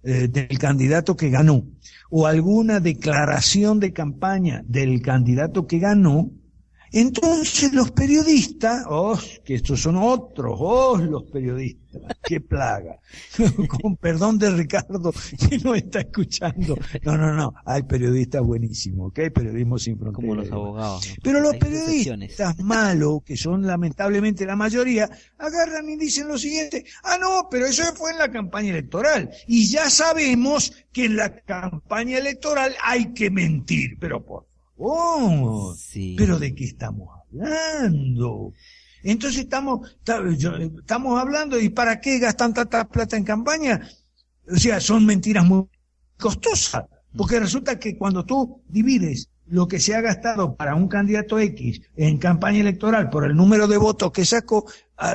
del candidato que ganó, o alguna declaración de campaña del candidato que ganó, entonces los periodistas, que estos son otros, los periodistas, qué plaga, con perdón de Ricardo que no está escuchando, no, hay periodistas buenísimos, ¿ok? Periodismo sin fronteras. Como los abogados, ¿no? Pero los periodistas malos, que son lamentablemente la mayoría, agarran y dicen lo siguiente: no, pero eso fue en la campaña electoral, y ya sabemos que en la campaña electoral hay que mentir, pero sí. ¿Pero de qué estamos hablando? Entonces estamos hablando, ¿y para qué gastan tanta plata en campaña? O sea, son mentiras muy costosas, porque resulta que cuando tú divides lo que se ha gastado para un candidato X en campaña electoral por el número de votos que sacó,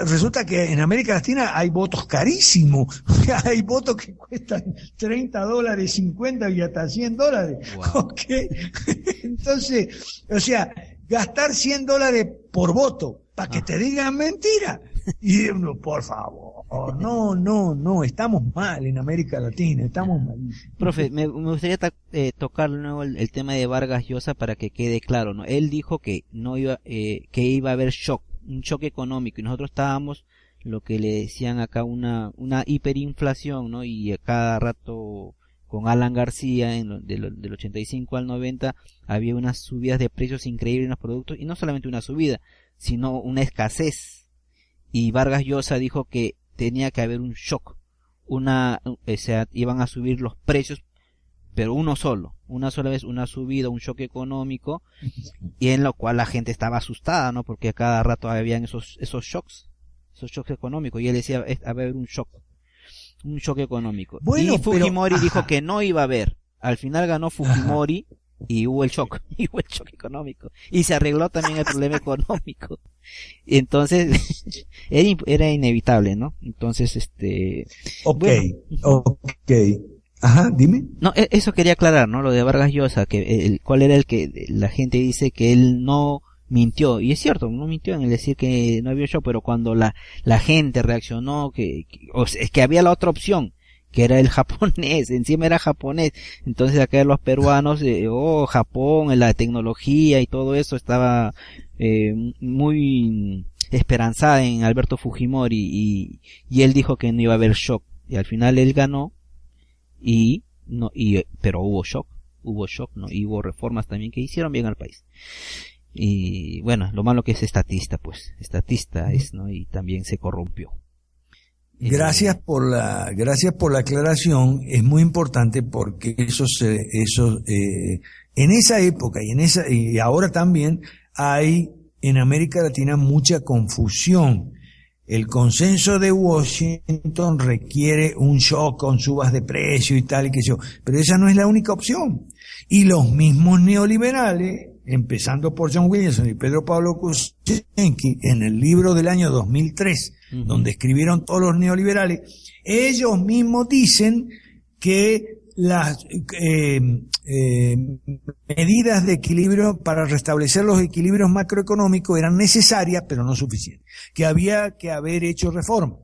resulta que en América Latina hay votos carísimos. Hay votos que cuestan $30, 50 y hasta $100. Wow. ¿Ok? Entonces, o sea, gastar $100 por voto para que te digan mentira. Y uno, por favor, no, estamos mal en América Latina, estamos mal. Profe, me gustaría tocar de nuevo el tema de Vargas Llosa para que quede claro, ¿no? Él dijo que que iba a haber un shock económico, y nosotros estábamos lo que le decían acá una hiperinflación, ¿no? Y a cada rato con Alan García del 85 al 90 había unas subidas de precios increíbles en los productos, y no solamente una subida, sino una escasez. Y Vargas Llosa dijo que tenía que haber un shock, iban a subir los precios, pero una sola vez, una subida, un shock económico, y en lo cual la gente estaba asustada, ¿no? Porque a cada rato habían esos shocks económicos, y él decía, va a haber un shock económico. Bueno, y Fujimori dijo que no iba a haber. Al final ganó Fujimori, y hubo el shock económico, y se arregló también el problema económico. Y entonces era inevitable, ¿no? Entonces Okay. Dime. No, eso quería aclarar, ¿no? Lo de Vargas Llosa, que cuál era el que la gente dice que él no mintió, y es cierto, no mintió en el decir que no había shock, pero cuando la gente reaccionó es que había la otra opción, que era el japonés, encima era japonés. Entonces acá los peruanos, Japón, la tecnología y todo eso estaba muy esperanzada en Alberto Fujimori, y él dijo que no iba a haber shock, y al final él ganó, pero hubo shock, ¿no? Y hubo reformas también que hicieron bien al país. Y bueno, lo malo que es estatista es, ¿no? Y también se corrompió. Gracias por la aclaración. Es muy importante porque en esa época y ahora también hay en América Latina mucha confusión. El consenso de Washington requiere un shock con subas de precio y tal y que yo, pero esa no es la única opción. Y los mismos neoliberales, empezando por John Williamson y Pedro Pablo Kuczynski, en el libro del año 2003, donde escribieron todos los neoliberales, ellos mismos dicen que las medidas de equilibrio para restablecer los equilibrios macroeconómicos eran necesarias, pero no suficientes, que había que haber hecho reformas,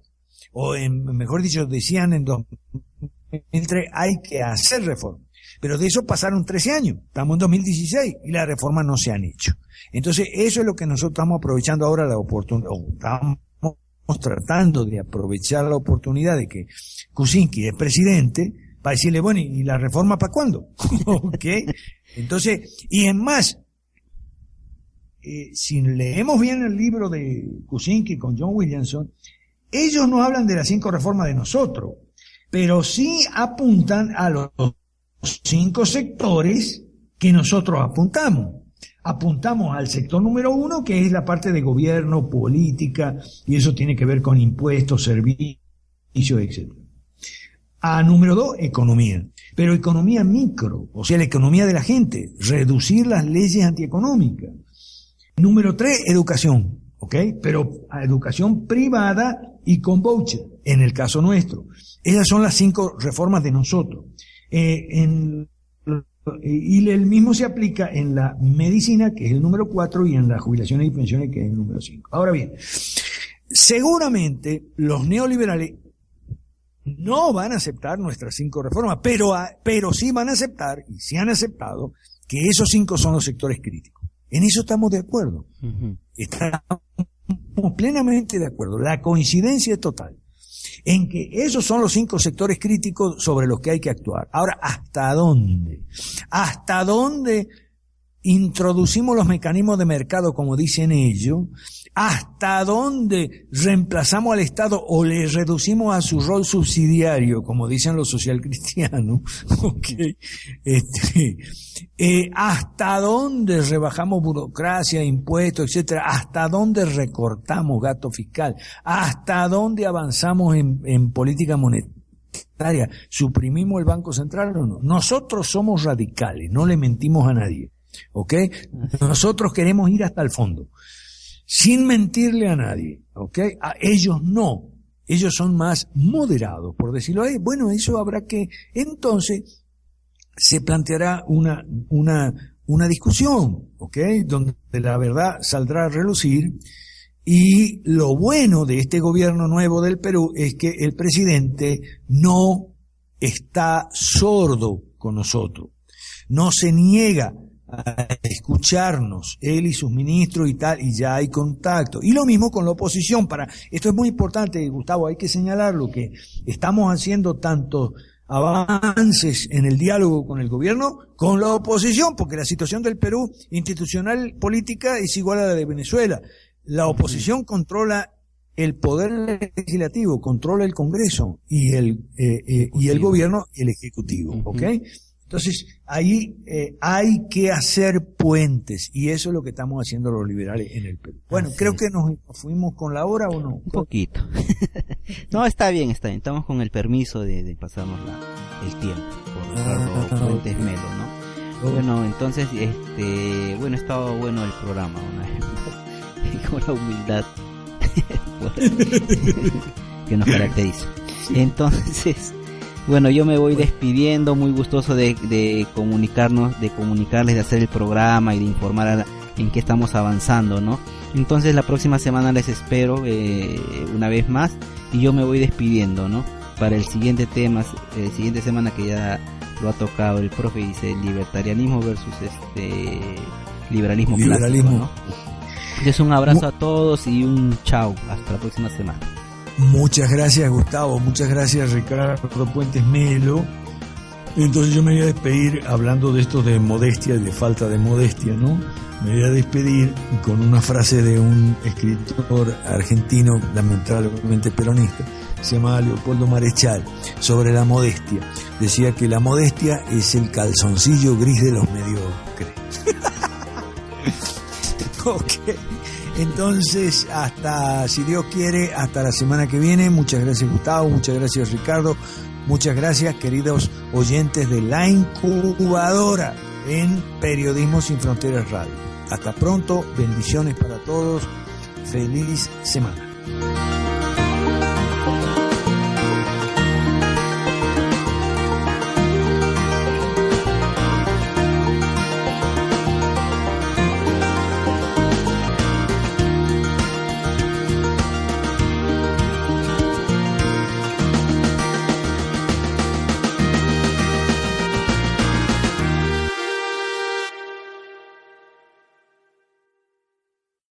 mejor dicho, decían en 2003, hay que hacer reformas. Pero de eso pasaron 13 años, estamos en 2016 y las reformas no se han hecho. Entonces eso es lo que nosotros estamos aprovechando ahora, la oportunidad, estamos tratando de aprovechar la oportunidad de que Kuczynski es presidente para decirle, bueno, ¿y la reforma para cuándo? ¿Ok? Entonces, y es más, si leemos bien el libro de Kuczynski con John Williamson, ellos no hablan de las 5 reformas de nosotros, pero sí apuntan a los 5 sectores que nosotros apuntamos. Apuntamos al sector número 1, que es la parte de gobierno, política, y eso tiene que ver con impuestos, servicios, etc. A número 2, economía. pero economía micro, o sea, la economía de la gente, reducir las leyes antieconómicas. Número 3, educación, ¿ok? Pero a educación privada y con voucher, en el caso nuestro. Esas son las 5 reformas de nosotros. Y el mismo se aplica en la medicina, que es el número 4, y en las jubilaciones y pensiones, que es el número 5. Ahora bien, seguramente los neoliberales no van a aceptar nuestras 5 reformas, pero sí van a aceptar, y sí han aceptado, que esos 5 son los sectores críticos. En eso estamos de acuerdo. Uh-huh. Estamos plenamente de acuerdo. La coincidencia es total en que esos son los 5 sectores críticos sobre los que hay que actuar. Ahora, ¿hasta dónde? ¿Hasta dónde introducimos los mecanismos de mercado, como dicen ellos? ¿Hasta dónde reemplazamos al Estado o le reducimos a su rol subsidiario, como dicen los socialcristianos? Okay. ¿Hasta dónde rebajamos burocracia, impuestos, etcétera? ¿Hasta dónde recortamos gasto fiscal? ¿Hasta dónde avanzamos en política monetaria? ¿Suprimimos el Banco Central o no? Nosotros somos radicales, no le mentimos a nadie. ¿Ok? Nosotros queremos ir hasta el fondo, sin mentirle a nadie. ¿Ok? A ellos no. Ellos son más moderados, por decirlo. Bueno, eso habrá que... Entonces, se planteará una discusión, ¿ok? Donde la verdad saldrá a relucir. Y lo bueno de este gobierno nuevo del Perú es que el presidente no está sordo con nosotros. No se niega a escucharnos, él y sus ministros y tal, y ya hay contacto. Y lo mismo con la oposición. Esto es muy importante, Gustavo, hay que señalarlo, que estamos haciendo tantos avances en el diálogo con el gobierno, con la oposición, porque la situación del Perú institucional, política, es igual a la de Venezuela. La oposición controla el poder legislativo, controla el Congreso y el gobierno, el ejecutivo, ¿ok? Entonces, ahí hay que hacer puentes, y eso es lo que estamos haciendo los liberales en el Perú. Bueno, así creo que nos fuimos con la hora, ¿o no? Un poquito. No, está bien. Estamos con el permiso de pasarnos el tiempo por Ricardo Fuentes Melo, ¿no? Bueno, entonces, bueno, estaba bueno el programa, con la humildad que nos caracteriza. Entonces... Bueno, yo me voy despidiendo, muy gustoso de comunicarles, de hacer el programa y de informar en qué estamos avanzando, ¿no? Entonces la próxima semana les espero una vez más, y yo me voy despidiendo, ¿no? Para el siguiente tema, siguiente semana, que ya lo ha tocado el profe, dice libertarianismo versus liberalismo clásico, ¿no? Entonces un abrazo a todos y un chao, hasta la próxima semana. Muchas gracias, Gustavo, muchas gracias, Ricardo Fuentes Melo. Entonces yo me voy a despedir hablando de esto de modestia y de falta de modestia, ¿no? Me voy a despedir con una frase de un escritor argentino, lamentablemente peronista, se llama Leopoldo Marechal, sobre la modestia. Decía que la modestia es el calzoncillo gris de los mediocres. Ok. Entonces, si Dios quiere, hasta la semana que viene. Muchas gracias, Gustavo, muchas gracias, Ricardo, muchas gracias, queridos oyentes de La Incubadora en Periodismo Sin Fronteras Radio. Hasta pronto, bendiciones para todos, feliz semana.